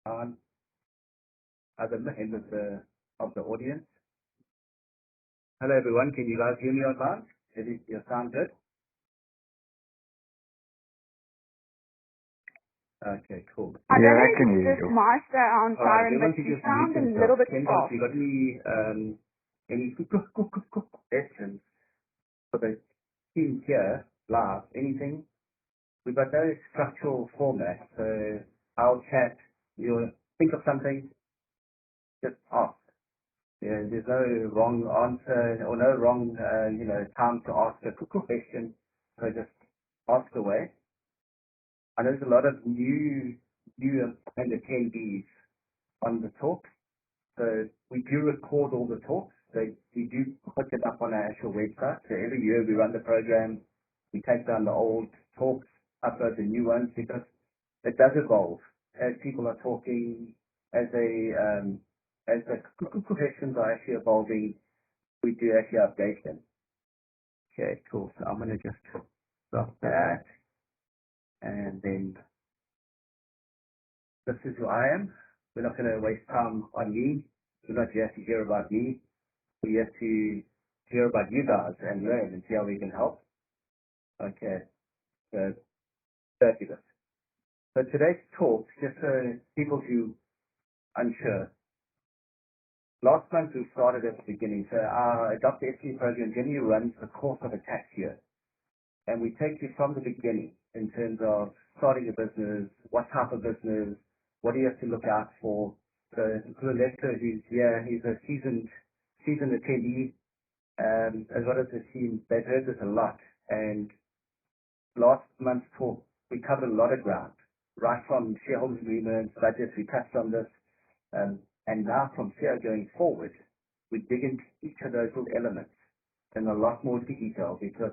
on other members of the audience. Hello everyone, can you guys hear me online? Is it your sound good? Okay, cool. I Yeah, don't I know can if hear it's just you. my sound, All right, Siren, everyone but can you just sound mute a little themselves. bit Ken, off. you got any questions for the team here live? Anything? We've got no structural format, so I'll chat. You'll think of something, just ask. Yeah, there's no wrong answer or no wrong, time to ask a question. So just ask away. I know there's a lot of new and attendees on the talk. So we do record all the talks. So we do put it up on our actual website. So every year we run the program. We take down the old talks, upload the new ones because it does evolve as people are talking, as the questions are actually evolving. We do actually update them. Okay, cool. So I'm going to just stop that. And then this is who I am. We're not going to waste time on me. We're not here to hear about me. We're here to hear about you guys and learn and see how we can help. Okay, so fabulous. So today's talk, just for people who are unsure, last month we started at the beginning. So our Adopt SME program generally runs the course of a tax year. And we take you from the beginning in terms of starting a business, what type of business, what do you have to look out for. So Lester, who's here, he's a seasoned attendee, as well as the team. They've heard this a lot. And last month's talk, we covered a lot of ground, right from shareholders agreements, budgets, we touched on this. And now from here going forward, we dig into each of those little elements in a lot more detail because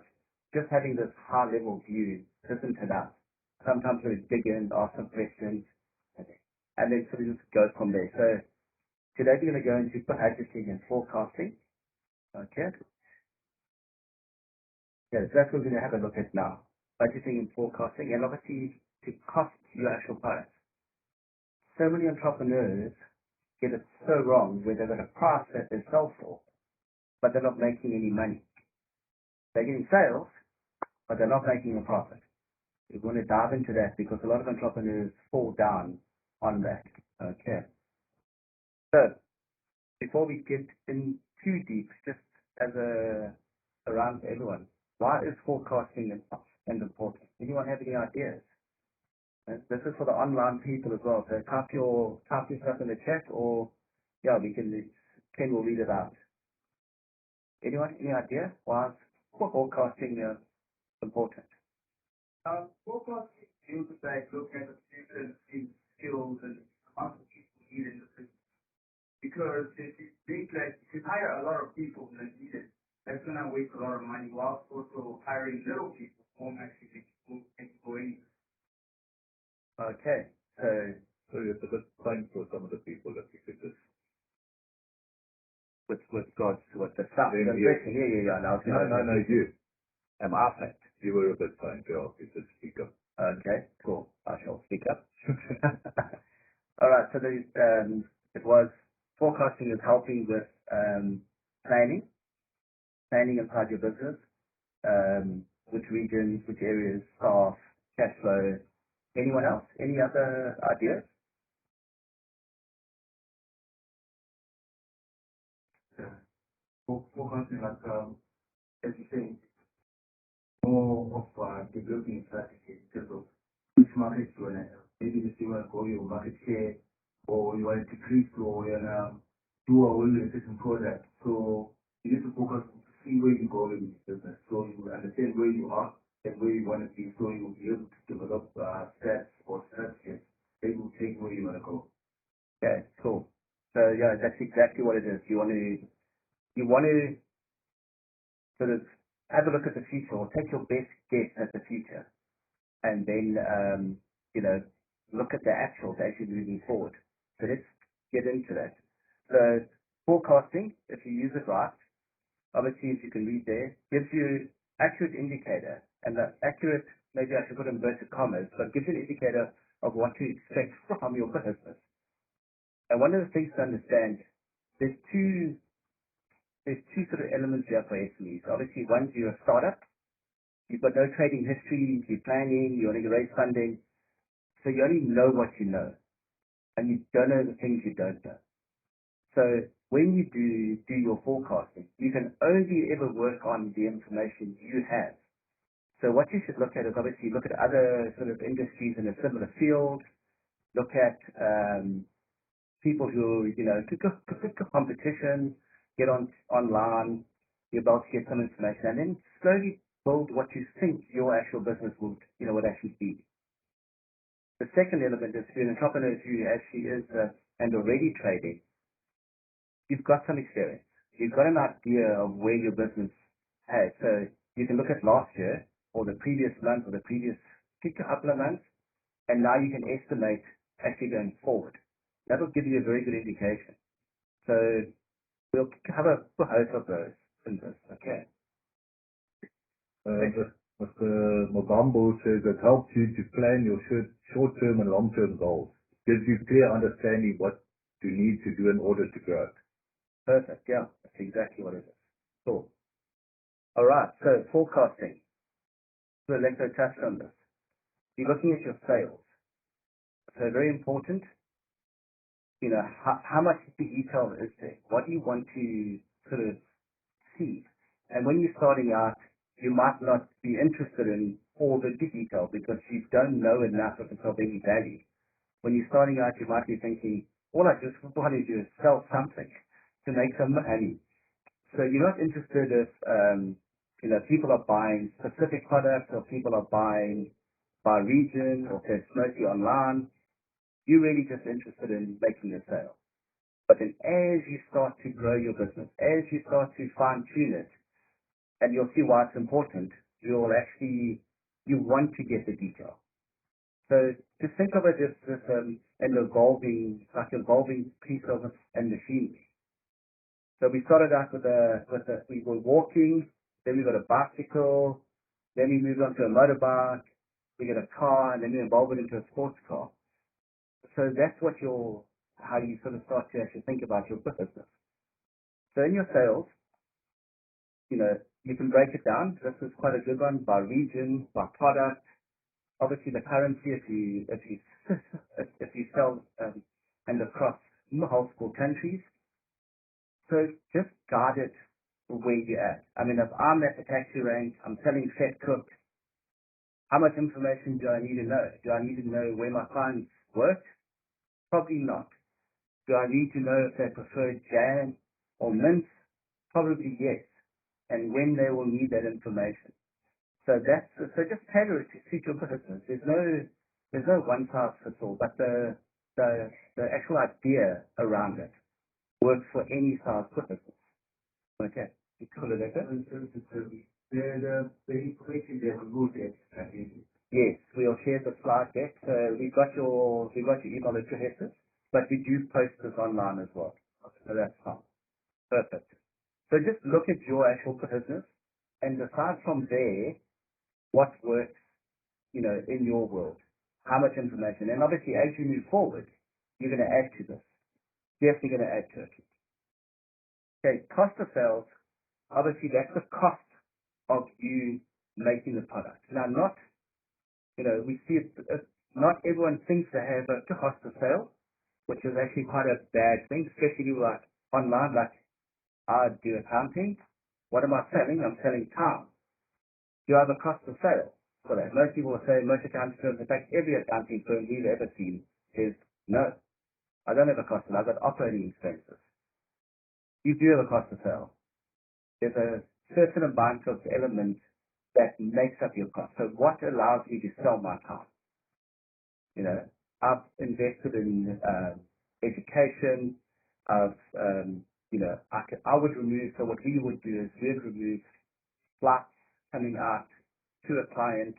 just having this high level view isn't enough. Sometimes we dig in, ask some questions, and then sort of just go from there. So today we're going to go into budgeting and forecasting. Okay. Yeah, so that's what we're going to have a look at now. Budgeting and forecasting, and obviously to cost your actual products. So many entrepreneurs get it so wrong where they've got a price that they sell for, but they're not making any money. They're getting sales, but they're not making a profit. We want to dive into that because a lot of entrepreneurs fall down on that. Okay. So before we get in too deep, just as a around for everyone, why is forecasting important? Anyone have any ideas? This is for the online people as well. So type your stuff in the chat, or yeah, Ken will read it out. Anyone? Any idea why is forecasting important? Forecasting means like look at the future skills and amount of people needed in the business. Because if you think like if you hire a lot of people that need it, that's gonna waste a lot of money while also hiring little people won't actually go anywhere. Okay, so it's a good time for some of the people that we could just with regards to what the stuff. Yeah. No, you. Am I fact? You were a good time to obviously speak up. Okay, cool. I shall speak up. All right. So it was forecasting is helping with planning inside your business, which regions, which areas, staff, cash flow. Anyone else? Any other ideas? Forecasting, like as you say, more of developing strategy because of which markets you want to have. Maybe if you want to grow your market share or you want to decrease or you want to do away with a certain product. So you need to focus to see where you're going with your business. So you understand where you are and where you want to be so you'll be able to develop stats or strategies that will take where you want to go. Okay, cool. So yeah, that's exactly what it is. You want to sort of have a look at the future or take your best guess at the future and then, look at the actuals as you're moving forward. So let's get into that. So forecasting, if you use it right, obviously if you can read there, gives you accurate indicator and the accurate, maybe I should put inverted commas, but gives you an indicator of what to expect from your business. And one of the things to understand, there's two sort of elements here for SMEs. Obviously, one, you're a startup, you've got no trading history, you're planning, you want to raise funding, so you only know what you know, and you don't know the things you don't know. So when you do your forecasting, you can only ever work on the information you have. So what you should look at is obviously look at other sort of industries in a similar field, look at people who, pick a competition, get online, you're about to get some information, and then slowly build what you think your actual business would actually be. The second element is for an entrepreneur who actually is and already trading, you've got some experience. You've got an idea of where your business has. So you can look at last year or the previous month or the previous couple of months, and now you can estimate actually going forward. That will give you a very good indication. So we'll cover both of those in this. Okay. Mr. Mogambo says it helps you to plan your short-term and long-term goals. Gives you clear understanding what you need to do in order to grow. Perfect. Yeah, that's exactly what it is. Cool. All right. So forecasting. So let's touch on this. You're looking at your sales. So very important. How much detail is there? What do you want to sort of see? And when you're starting out, you might not be interested in all the detail because you don't know enough of it of any value. When you're starting out, you might be thinking, all I just want to do is sell something to make some money. So you're not interested if, people are buying specific products or people are buying by region or if it's mostly online. You're really just interested in making a sale. But then as you start to grow your business, as you start to fine tune it, and you'll see why it's important, you want to get the detail. So just think of it as an evolving piece of a machinery. So we started out we were walking, then we got a bicycle, then we moved on to a motorbike, we got a car, and then we evolved it into a sports car. So that's how you sort of start to actually think about your business. So in your sales, you can break it down. This is quite a good one by region, by product. Obviously, the currency if you sell and across multiple countries. So just guide it where you're at. I mean, if I'm at the taxi rank, I'm selling fat cook. How much information do I need to know? Do I need to know where my clients work? Probably not. Do I need to know if they prefer jam or mint? Probably yes. And when they will need that information. So just tailor it to suit your business. There's no one size fits all, but the actual idea around it works for any size business. Okay. You call it okay? The information they will move it. Yes, we'll share the slide deck. So we got your email addresses, but we do post this online as well. So that's fine. Perfect. So just look at your actual business and decide from there what works, in your world. How much information. And obviously as you move forward, you're going to add to this. Definitely going to add to it. Okay, cost of sales, obviously that's the cost of you making the product. Now we see not everyone thinks they have a cost of sale, which is actually quite a bad thing, especially like online, like I do accounting. What am I selling? I'm selling time. Do you have a cost of sale for that? Most people will say, most accounting firms, in fact, every accounting firm we've ever seen is, no, I don't have a cost of sale. I've got operating expenses. You do have a cost of sale. There's a certain amount of element that makes up your cost. So what allows me to sell my time? I've invested in education. I would remove, so what we would do is we'd remove flights coming out to a client.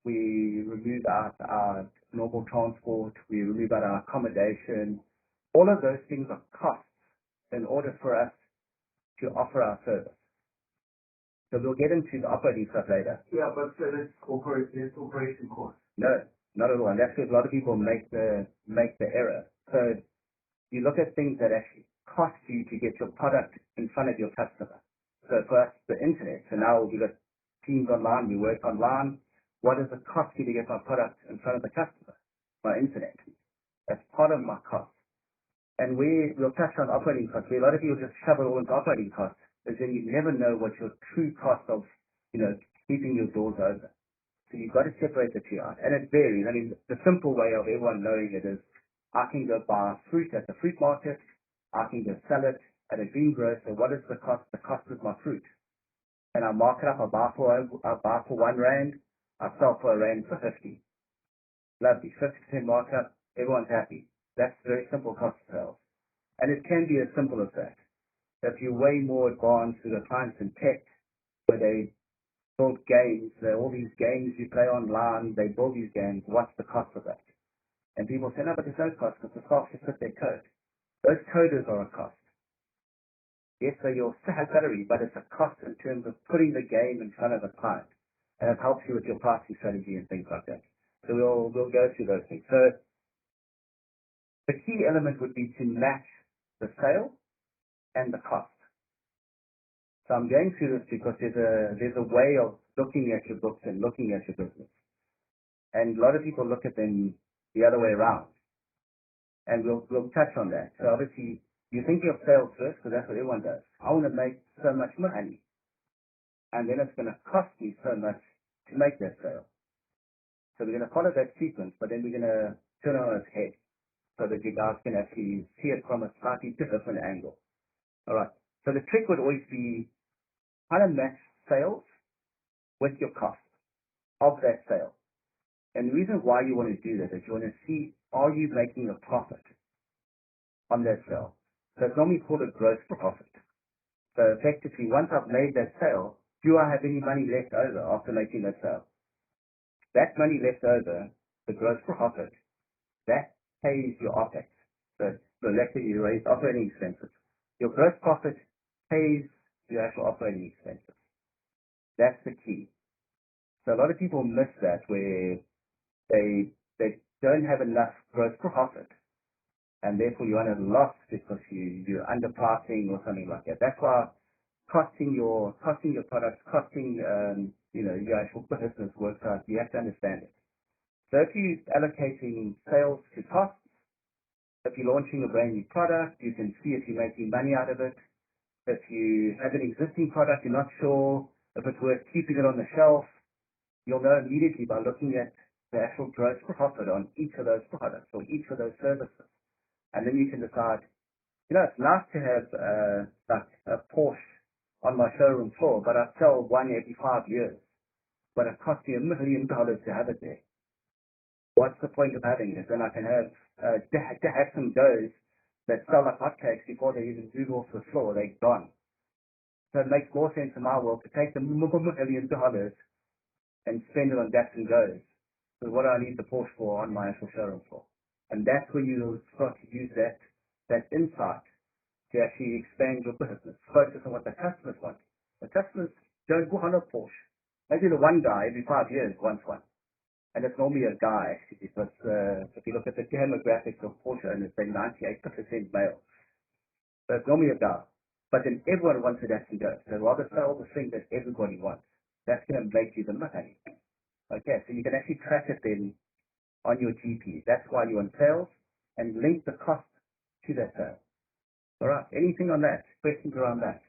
We remove out our normal transport. We remove out our accommodation. All of those things are costs in order for us to offer our service. So we'll get into the operating stuff later. Yeah, but that's operation cost. No, not at all. And that's where a lot of people make the error. So you look at things that actually cost you to get your product in front of your customer. So for us, the internet. So now we've got teams online, we work online. What does it cost you to get my product in front of the customer? My internet. That's part of my cost. And we'll touch on operating costs. Where a lot of people just shove it all into operating costs, is then you never know what your true cost of, keeping your doors open. So you've got to separate the two out. And it varies. I mean, the simple way of everyone knowing it is, I can go buy fruit at the fruit market. I can go sell it at a greengrocer. What is the cost? The cost is my fruit. And I mark it up. I buy for R1. I sell for R1.50. Lovely. 50% markup. Everyone's happy. That's very simple cost of sales. And it can be as simple as that. If you're way more advanced with the clients in tech, where they build games, there are all these games you play online, they build these games, what's the cost of that? And people say, no, but there's no cost because the staff just put their code. Those coders are a cost. Yes, so your salary, but it's a cost in terms of putting the game in front of the client. And it helps you with your pricing strategy and things like that. So we'll go through those things. So the key element would be to match the sale and the cost. So I'm going through this because there's a way of looking at your books and looking at your business. And a lot of people look at them the other way around. And we'll touch on that. So obviously, you're thinking of sales first, because that's what everyone does. I want to make so much money. And then it's going to cost me so much to make that sale. So we're going to follow that sequence, but then we're going to turn it on its head so that you guys can actually see it from a slightly different angle. All right. So the trick would always be how to match sales with your cost of that sale. And the reason why you want to do that is you want to see, are you making a profit on that sale? So it's normally called a gross profit. So effectively, once I've made that sale, do I have any money left over after making that sale? That money left over, the gross profit, that pays your OPEX. So collectively, you raise operating expenses. Your gross profit pays your actual operating expenses. That's the key. So a lot of people miss that, where they don't have enough gross profit, and therefore you're at a loss because you're underpricing or something like that. That's why costing your products, your actual business works out. You have to understand it. So if you're allocating sales to costs, if you're launching a brand new product, you can see if you're making money out of it. If you have an existing product, you're not sure if it's worth keeping it on the shelf, you'll know immediately by looking at the actual gross profit on each of those products or each of those services. And then you can decide, it's nice to have like a Porsche on my showroom floor, but I sell one every 5 years. But it costs me $1 million to have it there. What's the point of having it? Then I can have to have some does that sell like hotcakes before they even move off the floor. They're gone. So it makes more sense in my world to take the $1 million and spend it on dats and goes. So what do I need the Porsche for on my actual showroom floor? And that's where you start to use that insight to actually expand your business. Focus on what the customers want. The customers don't want a Porsche. Maybe the one guy every 5 years wants one. And it's normally a guy, actually, because if you look at the demographics of Porsche, and it's like 98% male. So it's normally a guy. But then everyone wants a dash and go. So rather sell the thing that everybody wants. That's going to make you the money. Okay, so you can actually track it then on your GP. That's why you're on sales, and link the cost to that sale. All right, anything on that? Questions around that?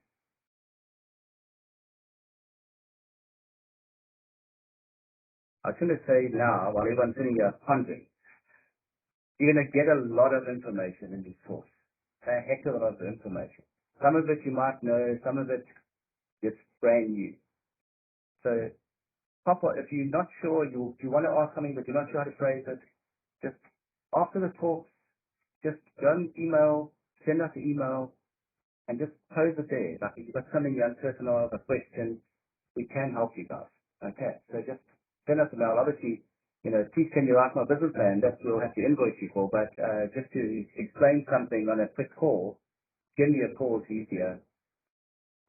I was going to say now, while everyone's sitting here pondering, you're going to get a lot of information in this course. A heck of a lot of information. Some of it you might know, some of it is brand new. So, Papa, if you're not sure, you want to ask something but you're not sure how to phrase it, just after the talk, just go and send us an email, and just pose it there. Like if you've got something you're uncertain of, a question, we can help you guys. Okay, so just send us a mail. Obviously, please can you write my business plan? That's what we'll have to invoice you for. But just to explain something on a quick call, give me a call. It's easier.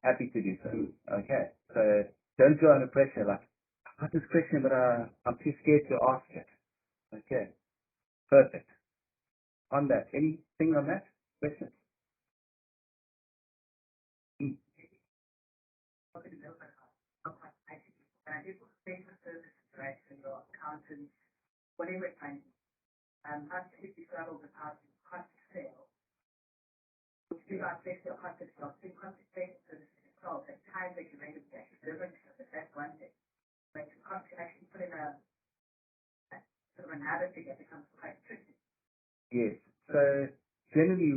Happy to do so. Okay, so don't go under pressure. Like, I've got this question, but I'm too scared to ask it. Okay, perfect. On that, anything on that? Questions? Whatever it may be. Us typically struggle with how to cost of sale, which do not affect your cost of sale. So cost of sale services itself, at times they can make it actually different, but that's one thing. But to cost to actually put in a sort of another thing that becomes quite tricky. Yes. So generally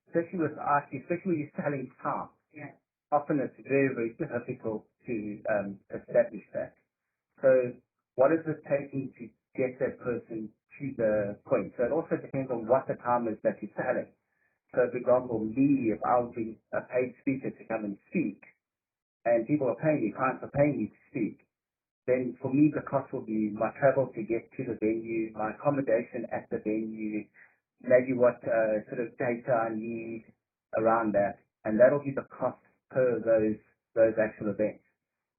especially with IT, especially when you're selling time, Yeah. often it's very, very difficult to establish that. So what is it taking to get that person to the point? So it also depends on what the time is that you're selling. So for example, me, if I would be a paid speaker to come and speak, and people are paying me, clients are paying me to speak, then for me the cost will be my travel to get to the venue, my accommodation at the venue, maybe what sort of data I need around that, and that'll be the cost per those actual events.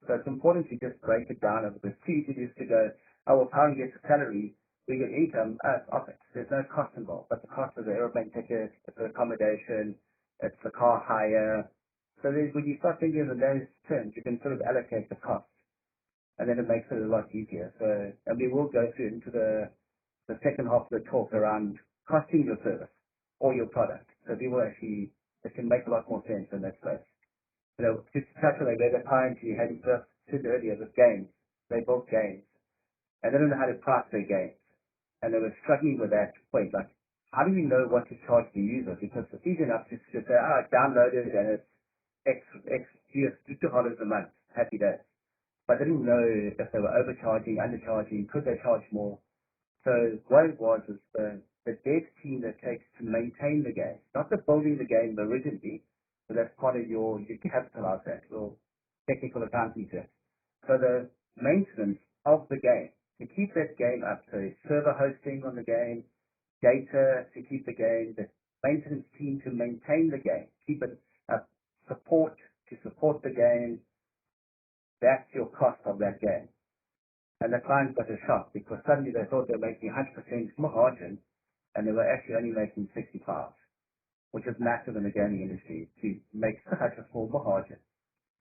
So it's important to just break it down a little bit. Too easy just to go, oh, well, how you get a salary, we get income, OPEX. There's no cost involved, but the cost of the airplane ticket, it's the accommodation, it's the car hire. So when you start thinking of those terms, you can sort of allocate the cost, and then it makes it a lot easier. So, and we will go through into the second half of the talk around costing your service or your product. So people actually, it can make a lot more sense in that space. You know, just to touch on that, there's a client you had just said earlier with games. They built games, and they don't know how to price their games. And they were struggling with that point, like, how do we know what to charge the user? Because it's easy enough just to say, oh, download it and it's X $2 a month, happy days. But they didn't know if they were overcharging, undercharging, could they charge more? So what it was is the dev team that takes to maintain the game, not the building the game originally, so that's part of you capitalize that, your technical accounting terms. So the maintenance of the game, to keep that game up, so server hosting on the game, data to keep the game, the maintenance team to maintain the game, keep it up, to support the game, that's your cost of that game. And the client got a shock because suddenly they thought they were making 100% margin and they were actually only making 65, which is massive in the gaming industry to make such a small margin.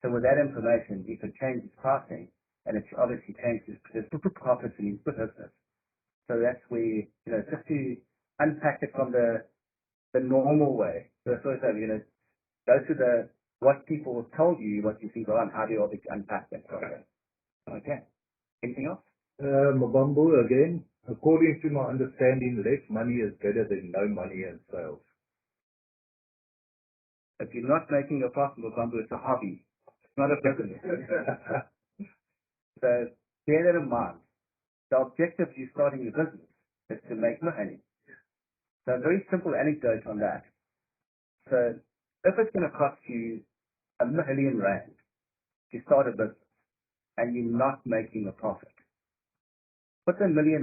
So with that information, you could change its pricing and it obviously changes his profits in his business. So that's where, just to unpack it from the normal way. So first, go to what people told you, what you think on, how do you obviously unpack that further. Okay. Anything else? Mabambo, again, according to my understanding, less money is better than no money in sales. If you're not making a profit, Mabambo, it's a hobby. It's not a business. So bear that in mind. The objective of you starting a business is to make money. So a very simple anecdote on that. So if it's going to cost you R1 million to start a business and you're not making a profit, put the R1 million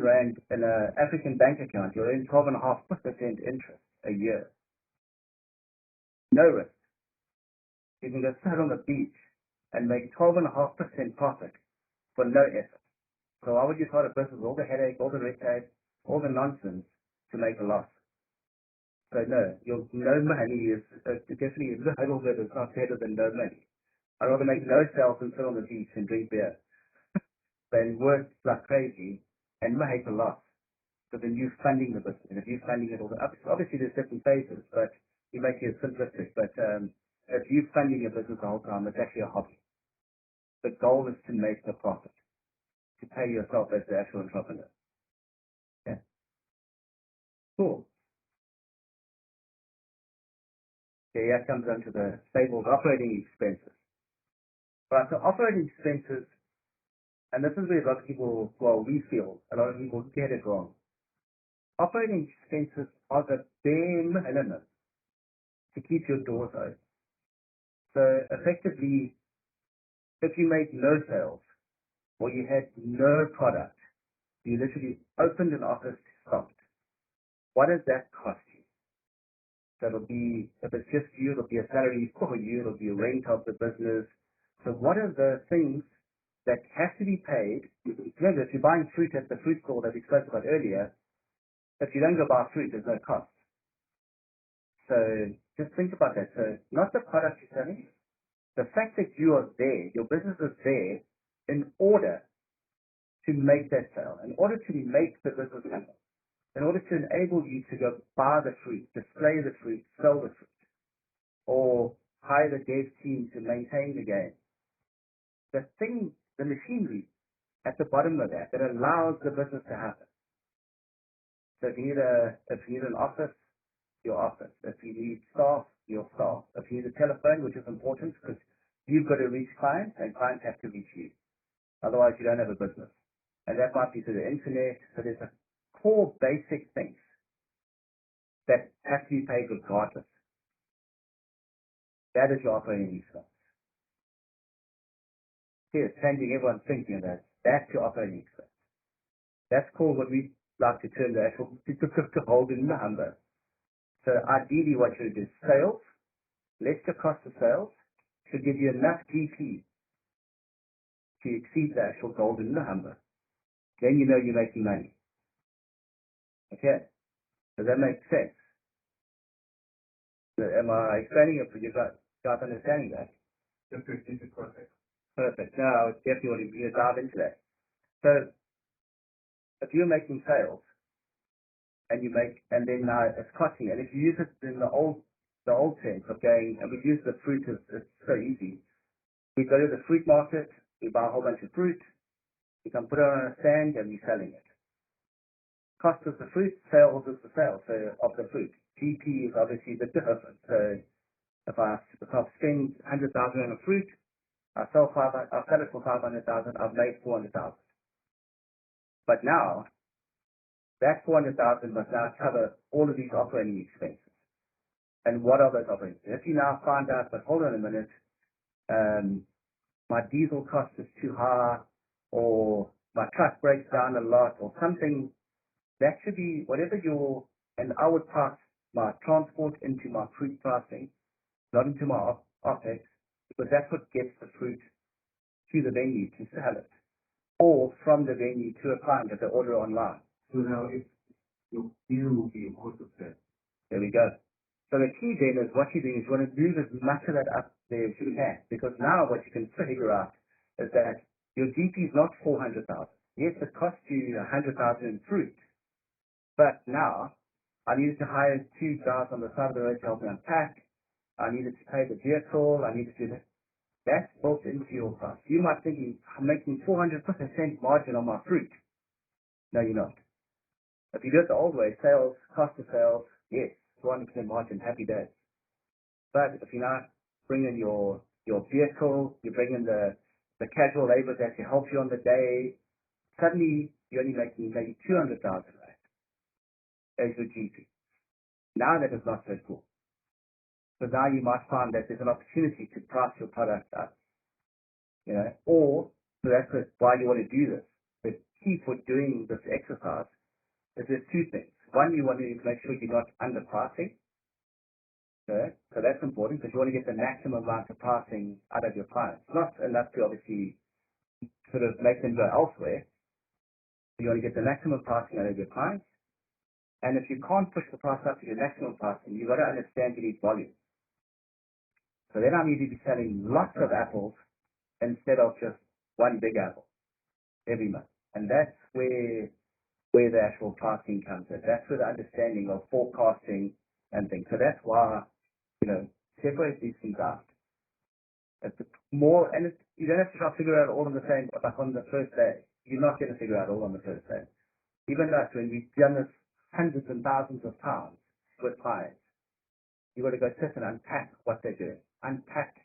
in an African bank account, you're earning 12.5% interest a year. No risk. You can go sit on the beach and make 12.5% profit for no effort. So why would you start a business with all the headache, all the red tape, all the nonsense to make a loss? So no, your no money is definitely a little bit is not better than no money. I'd rather make no sales and sit on the beach and drink beer than work like crazy and make a loss. So then you're funding the business. And if you're funding it all, obviously there's different phases, but you make it simplistic. But if you're funding a business the whole time, it's actually a hobby. The goal is to make the profit, to pay yourself as the actual entrepreneur. Yeah. Cool. Okay, that comes down to the stable operating expenses. Right, so operating expenses, and this is where a lot of people, well, we feel, a lot of people get it wrong. Operating expenses are the bare minimum to keep your doors open. So effectively, if you made no sales or you had no product, you literally opened an office, stopped. What does that cost you? So it'll be, if it's just you, it'll be a salary for you, it'll be a rent of the business. So what are the things that have to be paid? Remember, if you're buying fruit at the fruit store that we spoke about earlier, if you don't go buy fruit, there's no cost. So So just think about that. So not the product you're selling, the fact that you are there, your business is there in order to make that sale, in order to make the business happen, in order to enable you to go buy the fruit, display the fruit, sell the fruit, or hire the dev team to maintain the game. The thing, the machinery at the bottom of that allows the business to happen. So if you need an office, your office. If you need staff, your staff. If you need a telephone, which is important because you've got to reach clients and clients have to reach you. Otherwise, you don't have a business. And that might be through the internet. So there's a core basic things that have to be paid regardless. That is your operating expense. Here, changing everyone's thinking of that. That's your operating expense. That's called what we like to term the actual to hold in the number. So ideally what you do is sales, less the cost of sales, should give you enough GP to exceed the actual golden number. Then you know you're making money. Okay? Does that make sense? Am I explaining it for you guys understanding that? Perfect. Now, I definitely want to dive into that. So, if you're making sales, and then it's costing, and if you use it in the old sense of going, and we use the fruit, it's so easy. We go to the fruit market, we buy a whole bunch of fruit, we can put it on a stand, and we're selling it. Cost of the fruit, sales is the sale, so of the fruit. GP is obviously the difference. So if I spend 100,000 on a fruit, I sell it for 500,000, I've made 400,000. But now, that 400,000 must now cover all of these operating expenses. And what are those operating expenses? If you now find out, but hold on a minute, my diesel cost is too high, or my truck breaks down a lot, or something, that should be whatever and I would pass my transport into my fruit pricing, not into my OPEX, because that's what gets the fruit to the venue to sell it, or from the venue to a client that they order online. So now if your deal will be more success. There we go. So the key then is what you're doing is you want to move as much of that up there as you can, because now what you can figure out is that your GP is not 400,000. Yes, it costs you 100,000 in fruit, but now I needed to hire 2 guys on the side of the road to help me unpack. I needed to pay the vehicle. I needed to do that. That's built into your price. You might think I'm making 400% margin on my fruit. No, you're not. If you do it the old way, sales, cost of sales, yes, 400% margin, happy days. But if you now bring in your vehicle, you bring in the casual labor that can help you on the day, suddenly you're only making maybe 200,000 right, as your GP. Now that is not so cool. So now you might find that there's an opportunity to price your product up, or so that's why you want to do this. The key for doing this exercise is there's 2 things. One, you want to make sure you're not underpricing. Okay? So that's important because you want to get the maximum amount of pricing out of your clients. Not enough to obviously sort of make them go elsewhere. You want to get the maximum pricing out of your clients. And if you can't push the price up to your maximum pricing, you've got to understand you need volume. So then I need to be selling lots of apples instead of just one big apple every month. And that's where the actual pricing comes in. That's where the understanding of forecasting and things. So that's why, separate these things out. It's more, and you don't have to try to figure out all on the same, like on the first day. You're not going to figure out all on the first day. Even us, when we've done this hundreds and thousands of times with clients, you've got to go sit and unpack what they're doing, unpack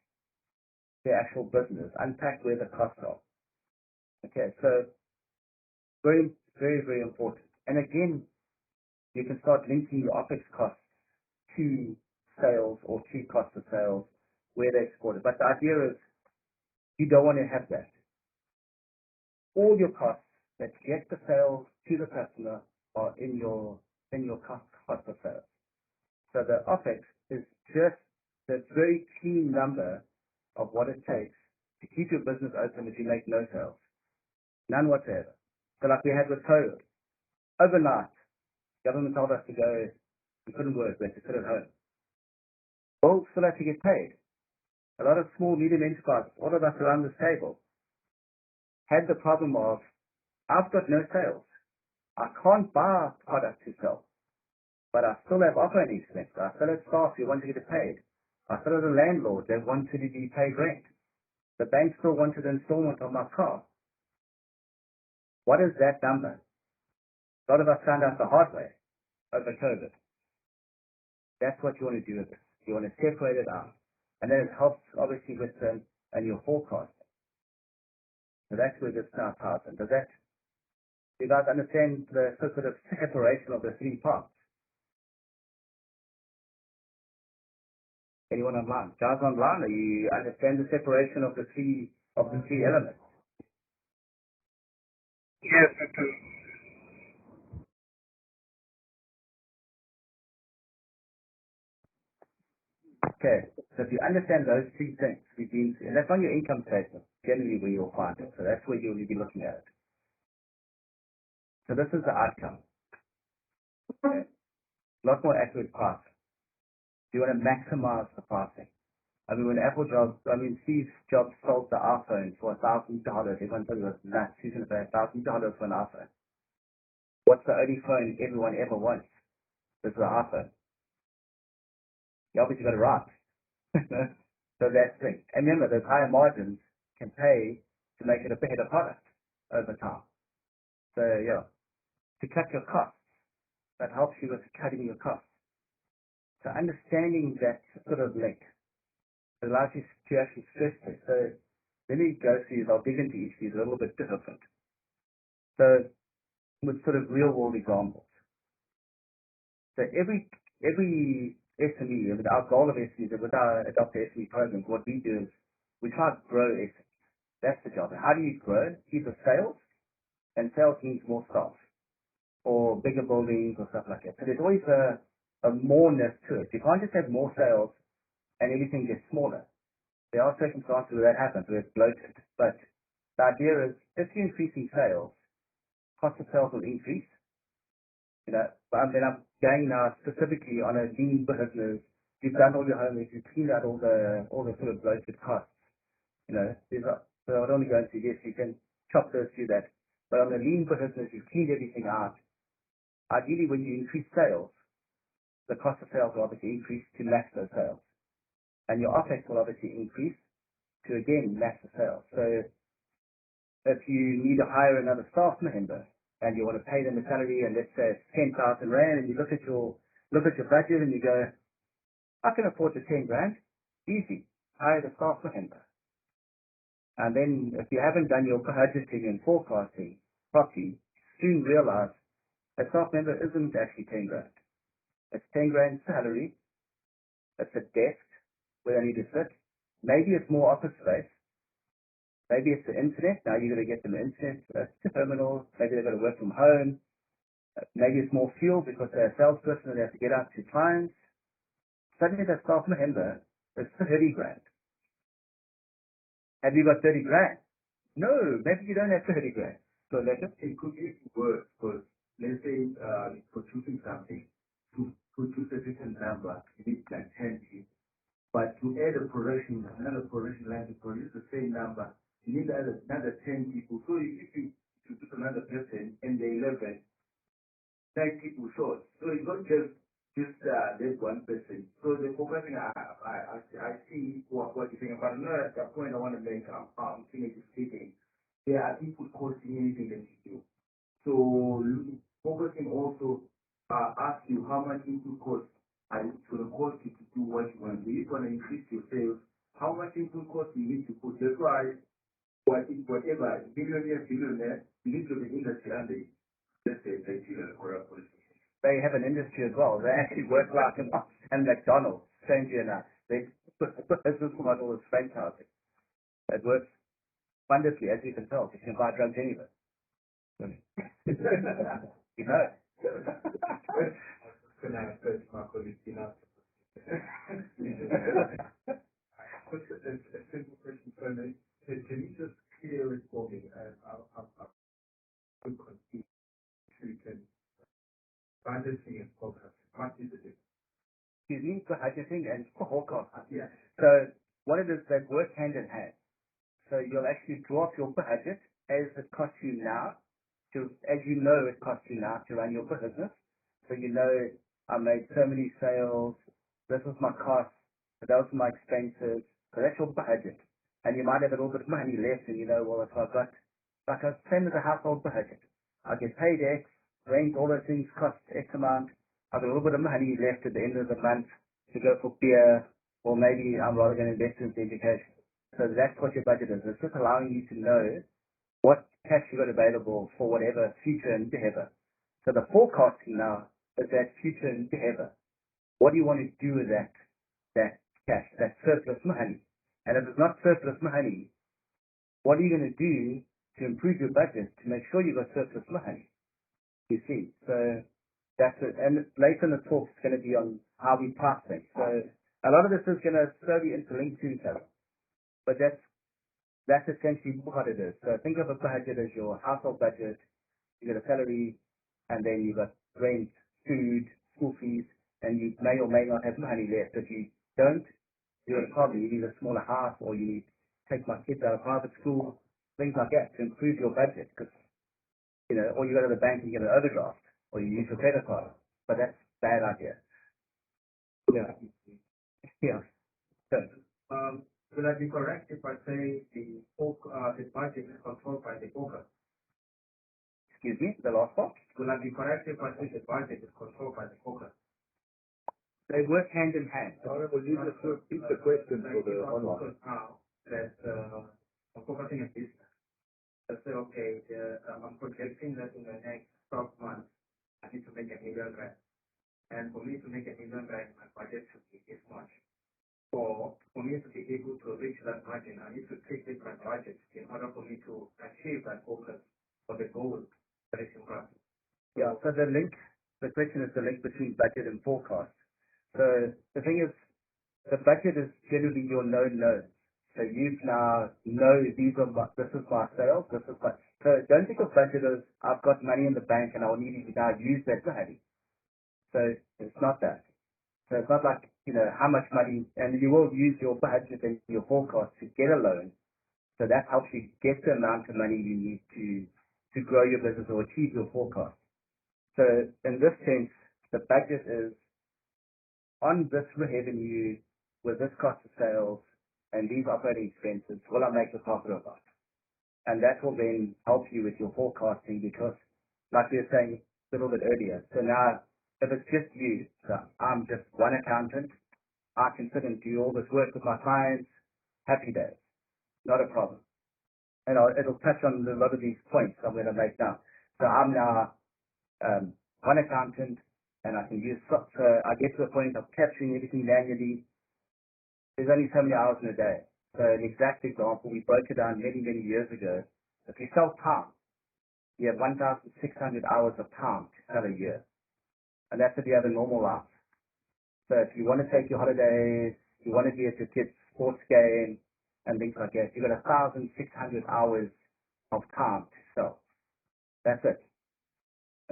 their actual business, unpack where the costs are. Okay, so very, very, very important. And again, you can start linking your OPEX costs to sales or to cost of sales where they're supported. But the idea is you don't want to have that. All your costs that get the sales to the customer are in your cost of sales. So the OPEX is just the very clean number of what it takes to keep your business open if you make no sales. None whatsoever. So like we had with COVID. Overnight, government told us to go, we couldn't work, we had to sit at home. bills still have to get paid. A lot of small, medium enterprises, all of us around this table, had the problem of, I've got no sales. I can't buy product to sell, but I still have operating expenses. I still have staff who want to get paid. I still have a landlord that wants to be paid rent. The bank still wanted an installment on my car. What is that number? A lot of us found out the hard way over COVID. That's what you want to do with it. You want to separate it out. And then it helps, obviously, with and your forecast. So that's where this now ties in. Does that, do you guys understand the sort of separation of the three parts? Anyone online? Guys online, do you understand the separation of the three elements? Yes, I do. Okay, so if you understand those three things, and that's on your income statement, generally where you'll find it. So that's where you'll be looking at it. So this is the outcome. Okay. A lot more accurate pricing. You want to maximize the pricing. I mean, when Steve Jobs sold the iPhone for $1,000, everyone thought it was nuts. He's going to pay $1,000 for an iPhone. What's the only phone everyone ever wants? It's the iPhone. You obviously got it right. So that's the thing. And remember, those higher margins can pay to make it a better product over time. So yeah, to cut your costs, that helps you with cutting your costs. So understanding that sort of link allows you to actually stress this. So let me go through these. I'll dig into each of these a little bit different. So with sort of real world examples. So every SME, with our goal of SME, with our Adopt SME programs, what we do is we try to grow SME. That's the job. And how do you grow? Either sales, and sales means more staff, or bigger buildings or stuff like that. So there's always a moreness to it. You can't just have more sales and everything gets smaller. There are circumstances where that happens, where it's bloated. But the idea is, if you're increasing sales, cost of sales will increase. You know, but then I'm going now specifically on a lean business. You've done all your homework, you've cleaned out all the sort of bloated costs. You know, so I don't want to go into this. You can chop those through that. But on the lean business, you've cleaned everything out. Ideally, when you increase sales, the cost of sales will obviously increase to match those sales, and your OPEX will obviously increase to again match the sales. So if you need to hire another staff member and you want to pay them a salary, and let's say it's 10,000 rand, and you look at your budget and you go, I can afford the 10 grand, easy, hire the staff member. And then if you haven't done your budgeting and forecasting properly, soon realize a staff member isn't actually 10 grand. It's 10 grand salary. It's a desk where they need to sit. Maybe it's more office space. Maybe it's the internet. Now you've got to get them internet terminals. Maybe they've got to work from home. Maybe it's more fuel because they're a salesperson and they have to get out to clients. Suddenly that staff member is 30 grand. Have you got 30 grand? No, maybe you don't have 30 grand. So let us It could be worse, because let's say for choosing something, to choose a different number, you need like 10 people. But to add another production line to produce the same number, you need another 10 people. So if you put another person and the 11, 9 people short. So it's not just that one person. So the focusing, I see what you're saying, but another point I want to make, I'm speaking. There are input costs in anything that you do. So focusing also ask you how much input costs are going to cost you to do what you want to do. If you want to increase your sales, how much input cost you need to put. That's why whatever billionaire, you need to be industry under, let's say, or a policy. They have an industry as well. They actually work like and McDonald's, strangely enough. They business model is franchising. It works wonderfully, as you can tell. You can buy drugs anywhere. You know. Can I express my colleague enough? A simple question for me. Can you just clear it for me? I'm confused. Budgeting and forecasting. What is the difference? excuse me, budgeting and forecasting. Yeah. So what it is, they work hand in hand. So you'll actually draw up your budget as it costs you now, as you know it costs you now to run your business. So you know, I made so many sales, this was my cost, those were my expenses. So that's your budget. And you might have a little bit of money left and you know, well, if I've got, like I same as a household budget. I get paid X, rent, all those things cost X amount. I've got a little bit of money left at the end of the month to go for beer, or maybe I'm rather going to invest in education. So that's what your budget is. It's just allowing you to know what cash you got available for whatever future endeavor. So the forecasting now is that future endeavor. What do you want to do with that cash, that surplus money? And if it's not surplus money, what are you going to do to improve your budget to make sure you've got surplus money? You see, so that's it. And later in the talk, it's going to be on how we price things. So a lot of this is going to slowly interlink to each other. But that's essentially what it is. So think of a budget as your household budget. You got a salary, and then you got rent, food, school fees, and you may or may not have money left. If you don't, you're in a problem. You need a smaller house, or you need to take my kids out of private school, things like that to improve your budget. Because or you go to the bank and get an overdraft, or you use your credit card. But that's a bad idea. Yeah. Yeah. So, Will I be correct if I say the budget is controlled by the focus? excuse me, the last part. Will I be correct if I say the budget is controlled by the focus? They work hand in hand. However, you just repeat the question for the online. Now that I'm focusing on business. Let's say, okay, I'm projecting that in the next 12 months, I need to make $1 million. And for me to make $1 million, my budget should be this much. For me to be able to reach that margin, I need to take different budgets in order for me to achieve that focus or the goal that is in front. Yeah, so the question is the link between budget and forecast. So the thing is, the budget is generally your known knowns. So you now know this is my sales, so don't think of budget as I've got money in the bank and I'll need to now use that money. So it's not that. So it's not like, how much money, and you will use your budget and your forecast to get a loan. So that helps you get the amount of money you need to grow your business or achieve your forecast. So in this sense, the budget is on this revenue with this cost of sales and these operating expenses, will I make a profit or not? And that will then help you with your forecasting because, like we were saying a little bit earlier, so now if it's just you, so I'm just one accountant, I can sit and do all this work with my clients, happy days, not a problem. And it'll touch on a lot of these points I'm going to make now. So I'm now one accountant, and I can use, so I get to the point of capturing everything manually. There's only so many hours in a day. So an exact example, we broke it down many, many years ago. If you sell time, you have 1,600 hours of time to sell a year. And that's if you have a normal life. So if you want to take your holidays, you want to be at your kids' sports game and things like that, you've got 1,600 hours of time to sell. That's it.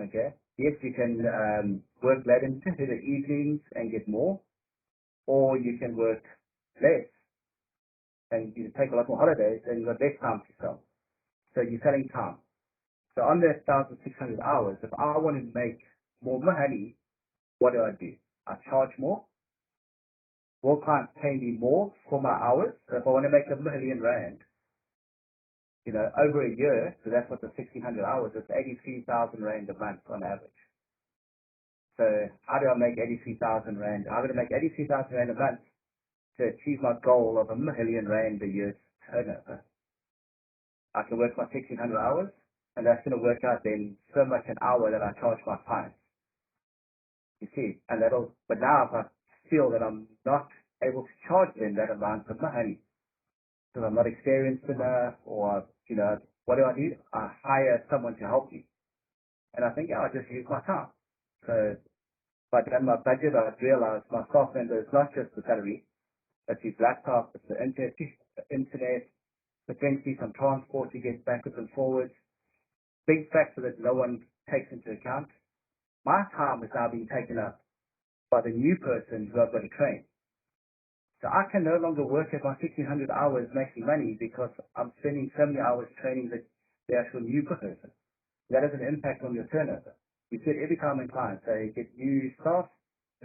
Okay? Yes, you can work late into the evenings and get more, or you can work less and you take a lot more holidays and you've got less time to sell. So you're selling time. So on that 1,600 hours, if I want to make more money, what do? I charge more. Will clients pay me more for my hours? So if I want to make R1 million, over a year, so that's what the 1,600 hours is, 83,000 Rand a month on average. So how do I make 83,000 Rand? I'm going to make 83,000 Rand a month to achieve my goal of R1 million a year turnover. I can work my 1,600 hours, and that's going to work out then so much an hour that I charge my clients. You see, but now if I feel that I'm not able to charge them that amount of money, because I'm not experienced enough, or, what do? I hire someone to help me. And I think, I just use my time. So, but in my budget, I've realized my staff member is not just the salary, it's his laptop, it's the internet, potentially some transport to get backwards and forwards. Big factor that no one takes into account. My time is now being taken up by the new person who I've got to train. So I can no longer work at my 1,600 hours making money because I'm spending so many hours training the actual new person. That has an impact on your turnover. You see it every time in clients. They get new staff,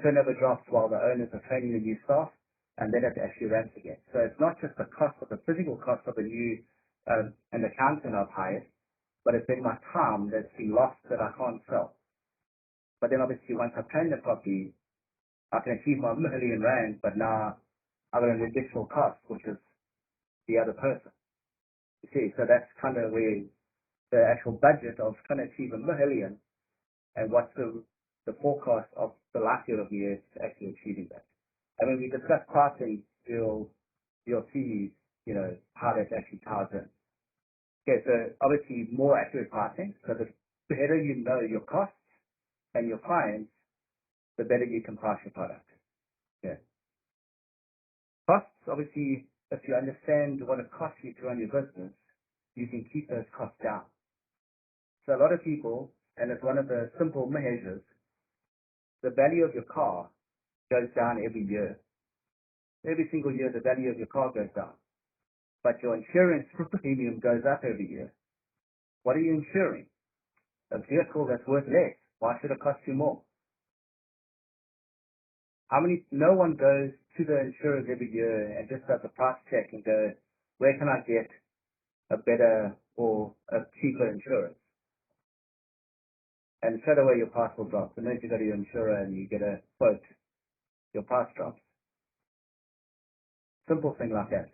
turnover drops while the owners are training the new staff, and then it actually ramps again. So it's not just the cost of the physical cost of a new an accountant I've hired, but it's been my time that's been lost that I can't sell. But then obviously once I've trained it properly, I can achieve my million rand, but now I've got an additional cost, which is the other person. You see, so that's kind of where the actual budget of trying to achieve a million and what's the forecast of the likelihood of me actually achieving that. And when we discuss pricing, you'll see, you know, how that actually ties in. Okay, so obviously more accurate pricing. So the better you know your costs and your clients, the better you can price your product. Yeah. Costs, obviously, if you understand what it costs you to run your business, you can keep those costs down. So a lot of people, and it's one of the simple measures, the value of your car goes down every year. Every single year, the value of your car goes down. But your insurance premium goes up every year. What are you insuring? A vehicle that's worth less. Why should it cost you more? No one goes to the insurers every year and just does a price check and go, where can I get a better or a cheaper insurance? And straight away your price will drop. The minute you go to your insurer and you get a quote, your price drops. Simple thing like that.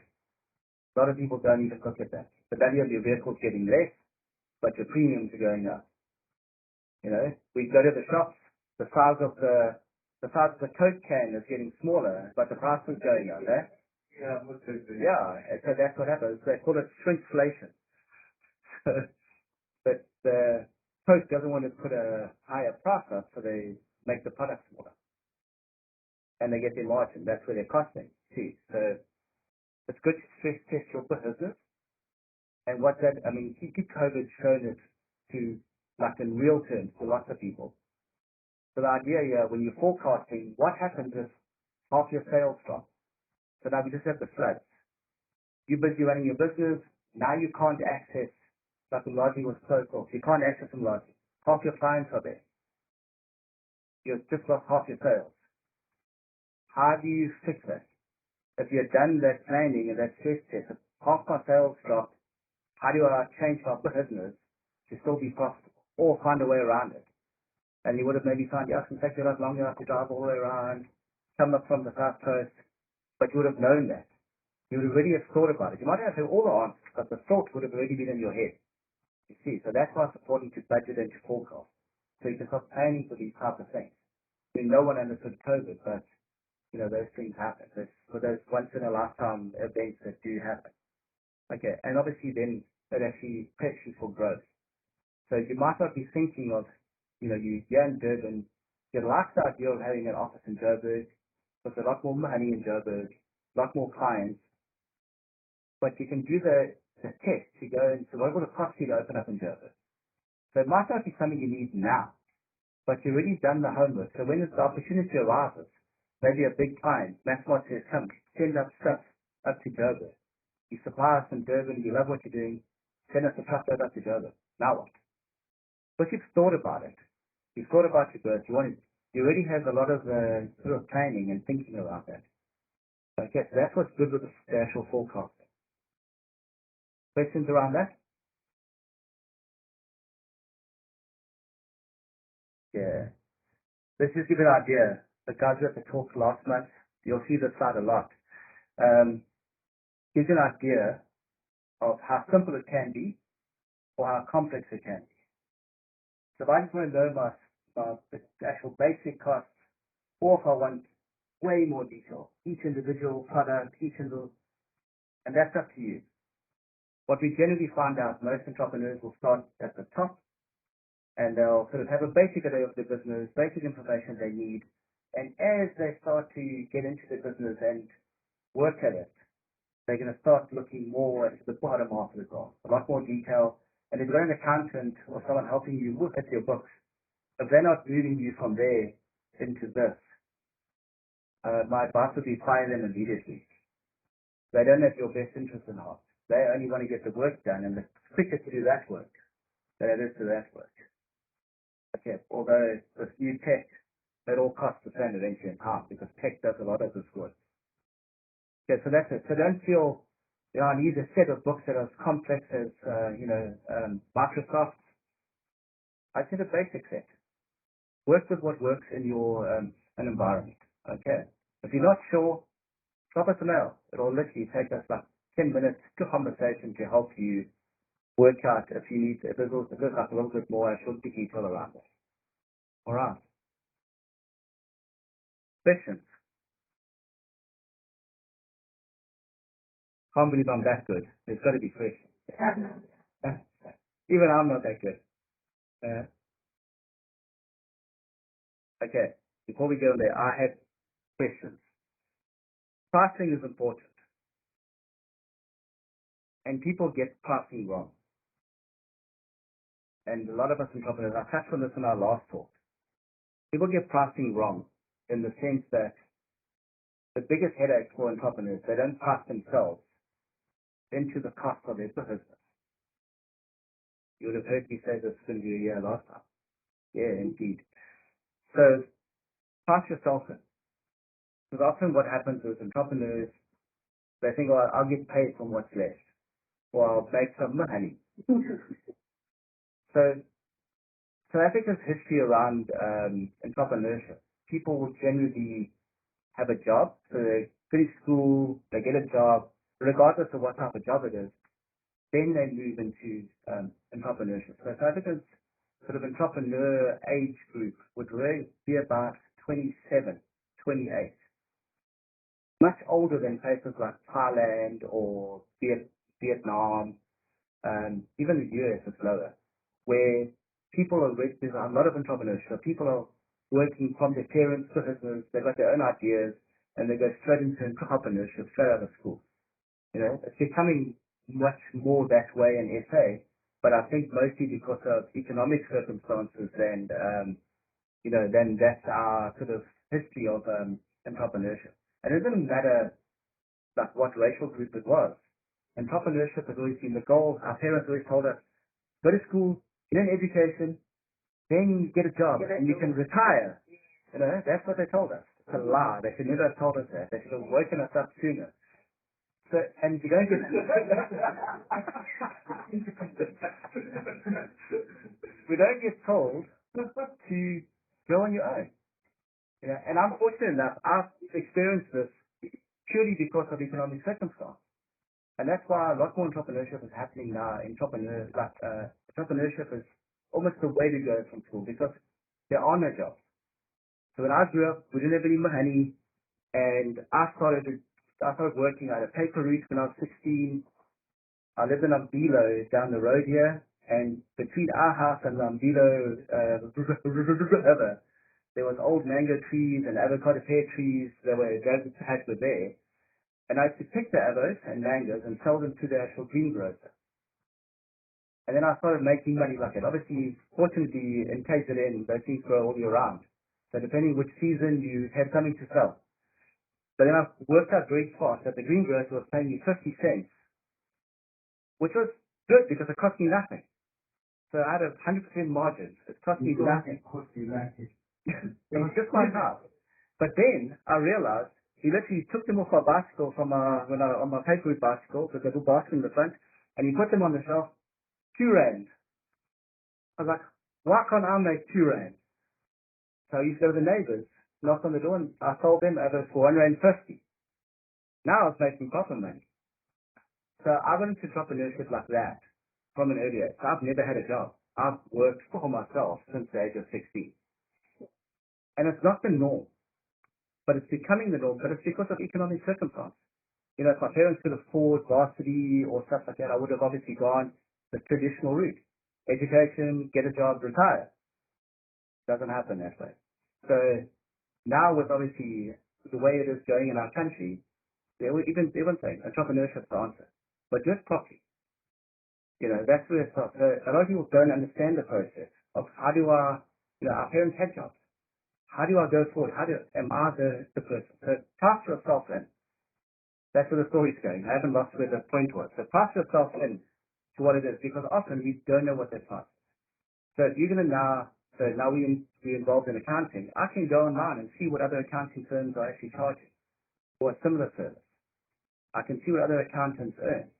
A lot of people don't even look at that. The value of your vehicle is getting less, but your premiums are going up. You know, we go to the shops, the size of the Coke can is getting smaller, but the price is going up, eh? Yeah, Yeah, and so that's what happens. They call it shrinkflation. But the Coke doesn't want to put a higher price up, so they make the product smaller. And they get their margin. That's where they're costing. See, so it's good to stress test your business. And what that, I mean, COVID shown it to, like in real terms, to lots of people. So the idea here, when you're forecasting, what happens if half your sales drop? So now we just have the floods. You're busy running your business. Now you can't access, like the lodging was closed off. You can't access some lodging. Half your clients are there. You've just lost half your sales. How do you fix that? If you had done that planning and that stress test, if half my sales dropped, how do I change my business to still be profitable or find a way around it? And you would have maybe found, yeah, it can take you a lot longer to drive all the way around, come up from the south coast, but you would have known that. You would already have thought about it. You might have had all the answers, but the thought would have already been in your head. You see, so that's why it's important to budget and to forecast. So you can start planning for these types of things. I mean, no one understood COVID, but, you know, those things happen. It's for those once-in-a-lifetime events that do happen. Okay, and obviously then it actually preps you for growth. So you might not be thinking of, you know, you're in Durban, you like the idea of having an office in Joburg, there's a lot more money in Joburg, a lot more clients, but you can do the test to go and so what would it cost you to open up in Joburg? So it might not be something you need now, but you've already done the homework. So when the opportunity arises, maybe a big client, Massmart says, come, send up stuff up to Joburg. You supply us in Durban, you love what you're doing, send us a truckload up to Joburg. Now what? But you've thought about it. You've thought about your growth. You already have a lot of sort of planning and thinking around that. Okay, so that's what's good with the actual forecasting. Questions around that? Yeah. Let's just give you an idea. The guys who had the talk last month, you'll see this slide a lot. Gives you an idea of how simple it can be or how complex it can be. So if I just want to know the actual basic costs, or if I want way more detail, each individual product, and that's up to you. What we generally find out, most entrepreneurs will start at the top and they'll sort of have a basic idea of their business, basic information they need. And as they start to get into the business and work at it, they're going to start looking more at the bottom half of the graph, a lot more detail. And if you've got an accountant or someone helping you look at your books, if they're not moving you from there into this, my advice would be fire them immediately. They don't have your best interest in heart. They only want to get the work done, and the quicker to do that work than it is to that work. Okay, although with new tech, it all costs the same eventually in time because tech does a lot of this work. Okay, so that's it. So don't feel, I need a set of books that are as complex as, Microsoft. I said a basic set. Work with what works in your an environment. Okay. If you're not sure, drop us a mail. It'll literally take us like 10 minutes to conversation to help you work out if you need, if there's like a little bit more actual detail around it. All right. Questions? Can't believe I'm that good. There's got to be questions. Even I'm not that good. Okay. Before we go there, I have questions. Pricing is important, and people get pricing wrong. And a lot of us entrepreneurs, I touched on this in our last talk. People get pricing wrong in the sense that the biggest headache for entrepreneurs, they don't price themselves into the cost of their business. You would have heard me say this in the year last time. Yeah, indeed. So price yourself in. Because often what happens is entrepreneurs, they think, oh, I'll get paid from what's left, or I'll make some money. So South Africa's history around entrepreneurship, people will generally have a job, so they finish school, they get a job, regardless of what type of job it is, then they move into entrepreneurship. So South Africa's sort of entrepreneur age group would really be about 27, 28. Much older than places like Thailand or Vietnam, even the US is lower, where people are, there's a lot of entrepreneurship. People are working from their parents' businesses, they've got their own ideas, and they go straight into entrepreneurship, straight out of school. You know, it's becoming much more that way in SA, but I think mostly because of economic circumstances and, then that's our sort of history of entrepreneurship. And it doesn't matter like what racial group it was. Entrepreneurship has always been the goal. Our parents always told us, go to school, get an education, then get a job, and you can retire. You know, that's what they told us. It's a lie. They should never have told us that. They should have woken us up sooner. So, and you don't get... we don't get told to go on your own. You know, and I'm fortunate enough, I've experienced this purely because of economic circumstance. And that's why a lot more entrepreneurship is happening now. Entrepreneurship is almost the way to go from school because there are no jobs. So when I grew up, we didn't have any money, and I started working at a paper route when I was 16. I lived in Umbilo down the road here, and between our house and the Umbilo river, there was old mango trees and avocado pear trees that were there. And I used to pick the avos and mangoes and sell them to the actual greengrocer. And then I started making money like it. Obviously, fortunately, in KZN, those things grow all year round. So depending which season, you have something to sell. But then I worked out very fast that the greengrocer was paying me 50 cents, which was good because it cost me nothing. So I had a 100% margin. It cost me nothing. It was just my house. But then I realized he literally took them off my bicycle on my paper route bicycle, because there's a bicycle in the front, and he put them on the shelf, R2. I was like, why can't I make R2? So I used to go to the neighbors, knock on the door, and I sold them over for R1.50. Now I was making profit money. So I went into entrepreneurship like that from an early age. So I've never had a job. I've worked for myself since the age of 16. And it's not the norm, but it's becoming the norm, but it's because of economic circumstance. You know, if my parents could afford varsity or stuff like that, I would have obviously gone the traditional route. Education, get a job, retire. Doesn't happen that way. So now with obviously the way it is going in our country, they were even saying entrepreneurship is the answer. But do it properly. You know, that's where it starts. So a lot of people don't understand the process of how do our parents had jobs. how do I go forward? Am I the person? So price yourself in. That's where the story's going. I haven't lost where the point was. So price yourself in to what it is, because often we don't know what that price is. So if you're going to now we're involved in accounting, I can go online and see what other accounting firms are actually charging for a similar service. I can see what other accountants earn.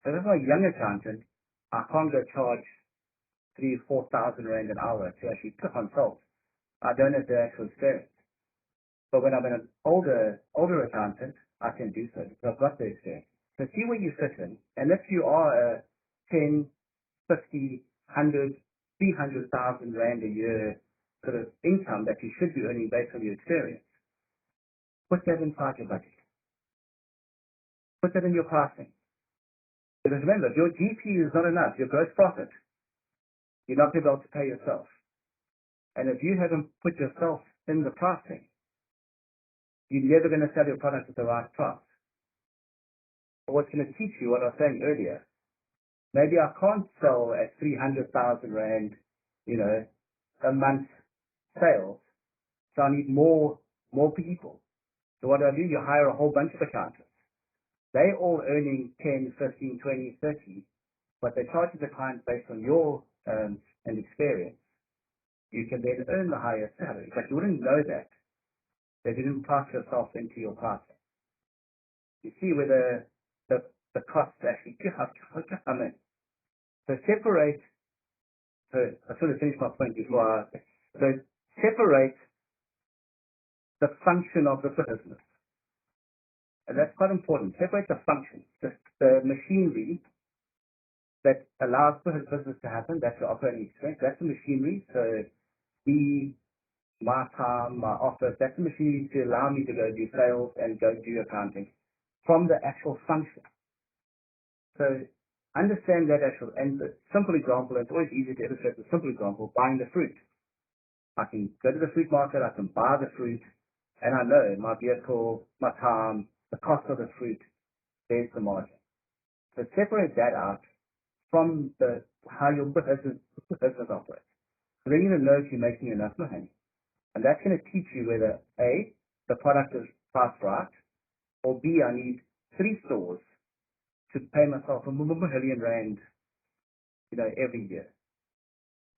So if I'm a young accountant, I can't go charge 3,000-4,000 rand an hour to actually consult. I don't have the actual experience. But when I'm an older accountant, I can do so because I've got the experience. So see where you fit in, and if you are a 10, 50, 100, 300,000 rand a year sort of income that you should be earning based on your experience, put that inside your budget. Put that in your pricing. Because remember, if your GP is not enough, your gross profit, you're not able to pay yourself. And if you haven't put yourself in the pricing, you're never going to sell your product at the right price. But what's going to teach you what I was saying earlier, maybe I can't sell at 300,000 rand, a month sales. So I need more people. So what do? You hire a whole bunch of accountants. They're all earning 10, 15, 20, 30, but they charge the client based on your and experience. You can then earn the higher salary, but you wouldn't know that if you didn't price yourself into your pricing. You see where the costs actually come in. So separate. So I sort of finished my point before. So separate the function of the business. And that's quite important. Separate the function, the machinery that allows for his business to happen. That's the operating expense. That's the machinery. So my time, my office, that's the machinery to allow me to go do sales and go do accounting from the actual function. So understand that actual, and the simple example, it's always easy to illustrate the simple example, buying the fruit. I can go to the fruit market, I can buy the fruit, and I know my vehicle, my time, the cost of the fruit, there's the margin. So separate that out from how your business operates. So then you're going to know if you're making enough money. And that's going to teach you whether A, the product is priced right, or B, I need 3 stores to pay myself a million rand, every year.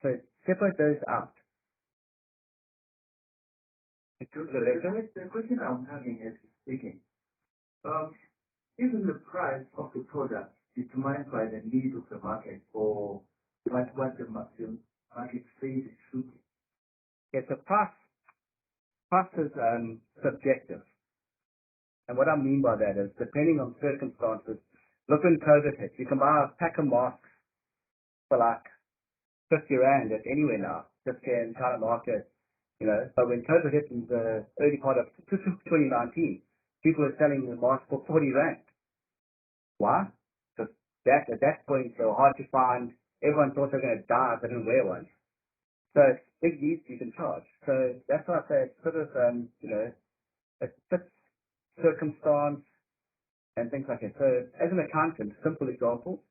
So separate those out. The question I'm having is speaking. Isn't the price of the product determined by the need of the market or what the market says it should be? Yes, the price is subjective. And what I mean by that is, depending on circumstances, look when COVID hit, you can buy a pack of masks for like 50 rand at anywhere now, just here in China market, But when COVID hit in the early part of 2019, people were selling the masks for 40 rand. Why? Because at that point, they were hard to find. Everyone thought they were going to die if they didn't wear one. So it's big needs you can charge. So that's why I say it's sort of, it fits circumstance and things like that. So as an accountant, simple example,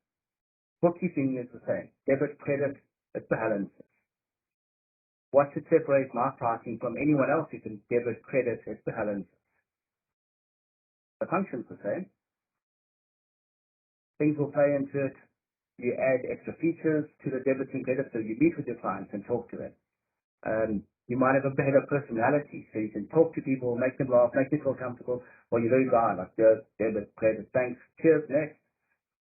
bookkeeping is the same. Debit, credit, it's balance. What should separate my pricing from anyone else who can debit, credit, it's balance. The function's the same. Things will play into it. You add extra features to the debit and credit, so you meet with your clients and talk to them. You might have a better personality, so you can talk to people, make them laugh, make them feel comfortable, or you're very dry, like debit, credit, thanks, cheers, next.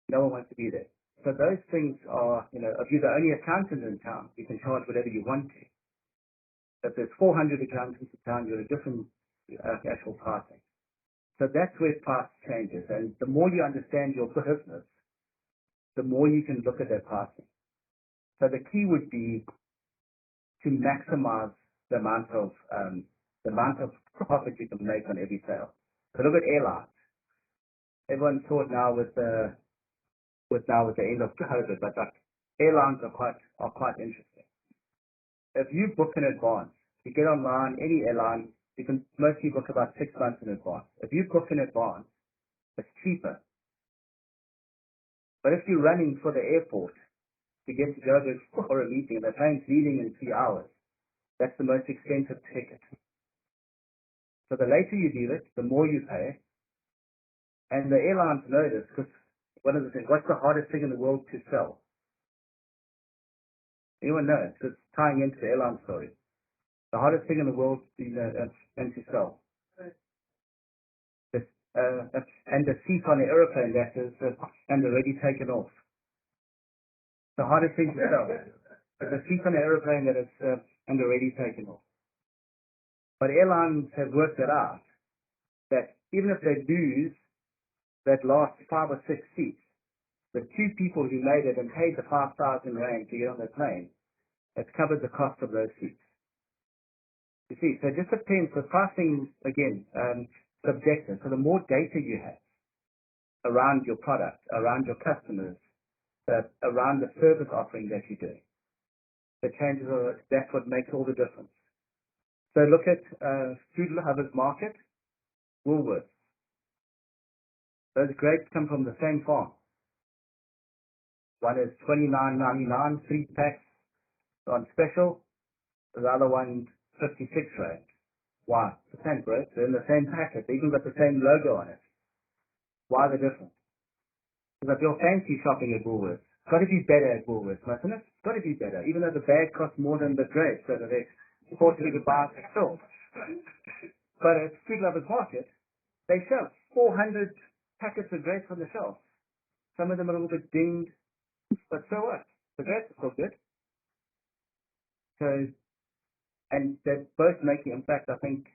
No one wants to be there. So those things are, if you're the only accountant in town, you can charge whatever you want to. If there's 400 accountants in town, you're a different actual pricing. So that's where price changes. And the more you understand your business, the more you can look at their pricing. So the key would be to maximize the amount of profit you can make on every sale. So look at airlines. Everyone saw it now with the end of COVID, but airlines are quite interesting. If you book in advance, you get online, any airline, you can mostly book about 6 months in advance. If you book in advance, it's cheaper. But if you're running for the airport to get to go for a meeting, the plane's leaving in 3 hours, that's the most expensive ticket. So the later you deal it, the more you pay. And the airlines know this because one of the things, what's the hardest thing in the world to sell? Anyone knows? It's tying into the airline story. The hardest thing in the world and to sell. This, and the seat on the aeroplane that is and already taken off. The hardest thing to sell is the seat on the aeroplane that is and already taken off. But airlines have worked it out that even if they lose that last 5 or 6 seats, the 2 people who made it and paid the 5,000 rand to get on the plane, it's covered the cost of those seats. You see, so it just depends. So pricing, again, subjective. So the more data you have around your product, around your customers, around the service offering that you're doing, the changes are, that's what makes all the difference. So look at Food Lovers Market, Woolworths. Those grapes come from the same farm. One is $29.99, 3 packs on special. The other one, 56 rand. Why? It's the same grapes. They're in the same packet. They even got the same logo on it. Why the difference? Because if you're fancy shopping at Woolworths, it's got to be better at Woolworths, mustn't it? It's got to be better, even though the bag costs more than the grapes, so that they force you to buy it still. But at Food Lovers Market, they show 400 packets of grapes on the shelf. Some of them are a little bit dinged, but so what? The grapes are still good. So, and they're both making, in fact, I think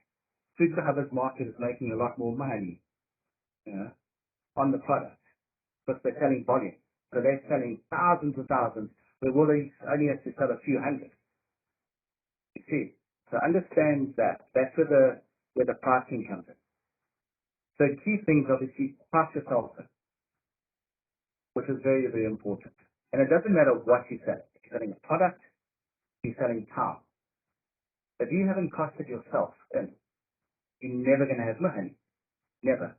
Food Lovers Market is making a lot more money, you know, on the product, but they're selling volume. So they're selling thousands and thousands, where Woolies only has to sell a few hundred. You see, so understand that. That's where the pricing comes in. So key things, obviously, price yourself in, which is very, very important. And it doesn't matter what you sell. If you're selling a product, if you're selling time. If you haven't costed yourself in, you're never going to have money. Never.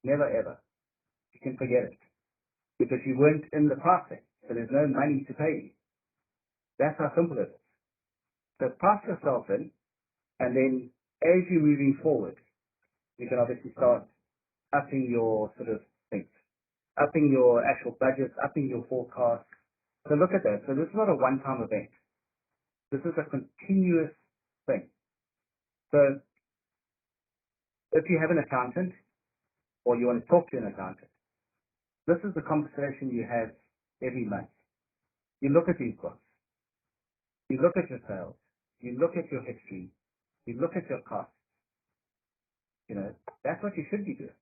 Never, ever. You can forget it. Because you weren't in the pricing. So there's no money to pay you. That's how simple it is. So price yourself in, and then as you're moving forward, you can obviously start upping your sort of things, upping your actual budgets, upping your forecast. So look at that. So this is not a one-time event. This is a continuous thing. So if you have an accountant or you want to talk to an accountant, this is the conversation you have every month. You look at these books. You look at your sales. You look at your history. You look at your costs. You know, that's what you should be doing.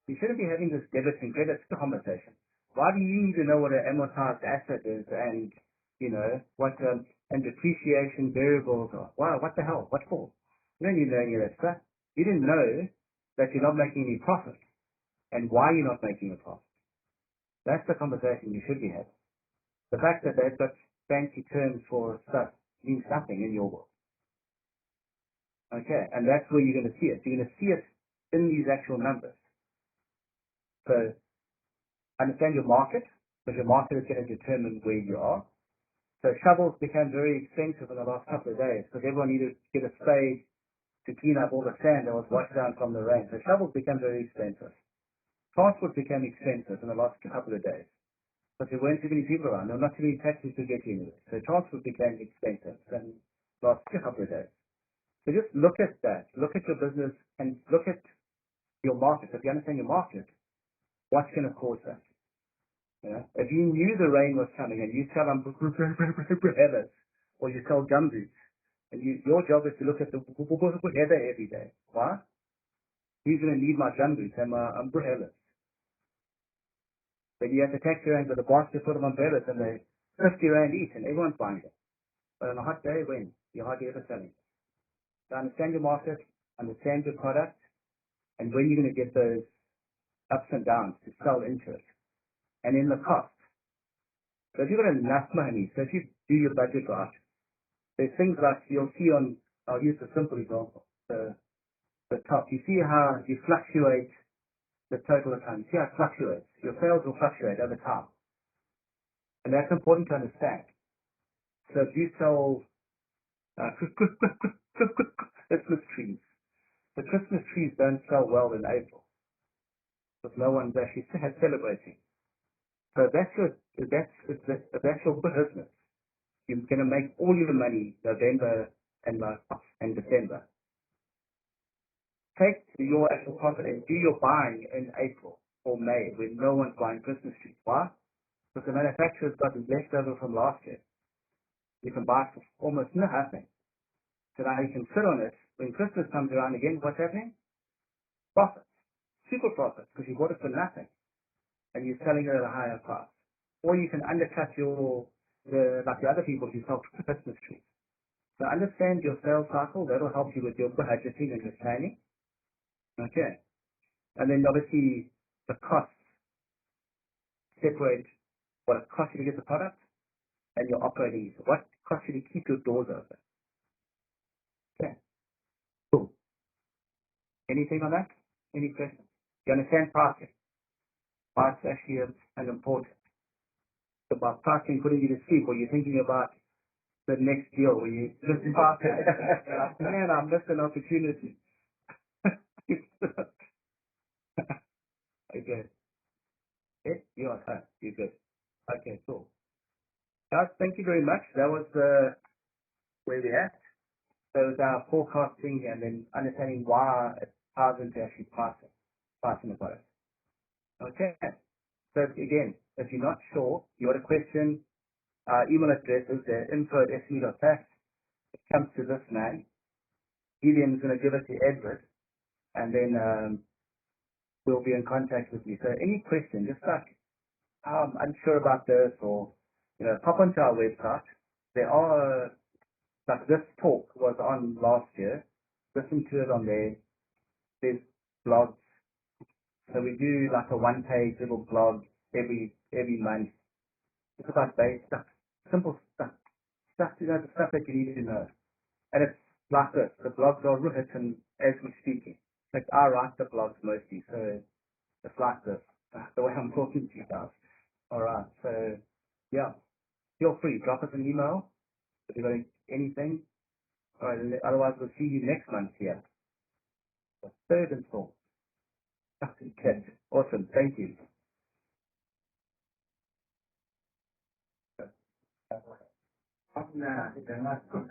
You shouldn't be having this debit and credit conversation. Why do you need to know what an amortized asset is and, you know, what, and depreciation variables are? Wow, what the hell? What for? You don't need to know any of that stuff. You didn't know that you're not making any profit and why you're not making a profit. That's the conversation you should be having. The fact that they've got fancy terms for stuff means nothing in your world. Okay, and that's where you're going to see it. You're going to see it in these actual numbers. So understand your market, because your market is going to determine where you are. So shovels became very expensive in the last couple of days because everyone needed to get a spade to clean up all the sand that was washed down from the rain. So shovels became very expensive. Transport became expensive in the last couple of days. But there weren't too many people around. There were not too many taxis to get you anywhere. So transport became expensive in the last couple of days. So just look at that. Look at your business and look at your market. If you understand your market, what's going to cause that? You know? If you knew the rain was coming and you sell umbrellas or you sell gumboots, and your job is to look at the weather every day. Why? Who's going to need my gumboots and my umbrellas? Then you have to taxi around with a basket full of umbrellas and they 50 rand each and everyone's buying them. But on a hot day, when? You're hardly ever selling. So understand your market, understand your product, and when you're going to get those ups and downs to sell into it. And in the cost. So if you've got enough money, so if you do your budget right, there's things like you'll see on, I'll use a simple example, the top. You see how you fluctuate the total account. You see how it fluctuates. Your sales will fluctuate over time. And that's important to understand. So if you sell Christmas trees, trees don't sell well in April because no one's actually celebrating. So that's your business. You're going to make all your money November and December. Take your actual profit and do your buying in April or May when no one's buying Christmas trees. Why? Because the manufacturer's got left over from last year. You can buy for almost nothing. So now you can sit on it. When Christmas comes around again, what's happening? Profits. Super profits, because you bought it for nothing. And you're selling it at a higher price. Or you can undercut like the other people who sell Christmas trees. So understand your sales cycle. That'll help you with your budgeting and your planning. Okay. And then obviously the costs. Separate what it costs you to get the product and your operating use. What costs you to keep your doors open. Okay. Cool. Anything on that? Any questions? You understand pricing? Why it's actually an important. It's about pricing putting you to sleep, or you're thinking about the next deal where you just pass it. Man, I missed an opportunity. Okay. Yes, you are fine. You're good. Okay, cool. Guys, thank you very much. That was where we're at. So it's our forecasting and then understanding why it ties into actually pricing the product. Okay. So again, if you're not sure, you got a question, email address is info@sme.tax. It comes to this man. He then is going to give it to Edward, and then we'll be in contact with you. So any question, just like I'm unsure about this, or pop onto our website. There are like this talk was on last year. Listen to it on there. There's blogs. So we do like a one-page little blog every month. It's about base stuff, simple stuff, the stuff that you need to know. And it's like this. The blogs are written as we're speaking. Like I write the blogs mostly, so it's like this. The way I'm talking to you guys. All right. So yeah, feel free. Drop us an email if you've got anything. All right. Otherwise, we'll see you next month here. The third install. Okay. Awesome. Thank you. Nah, they're not good.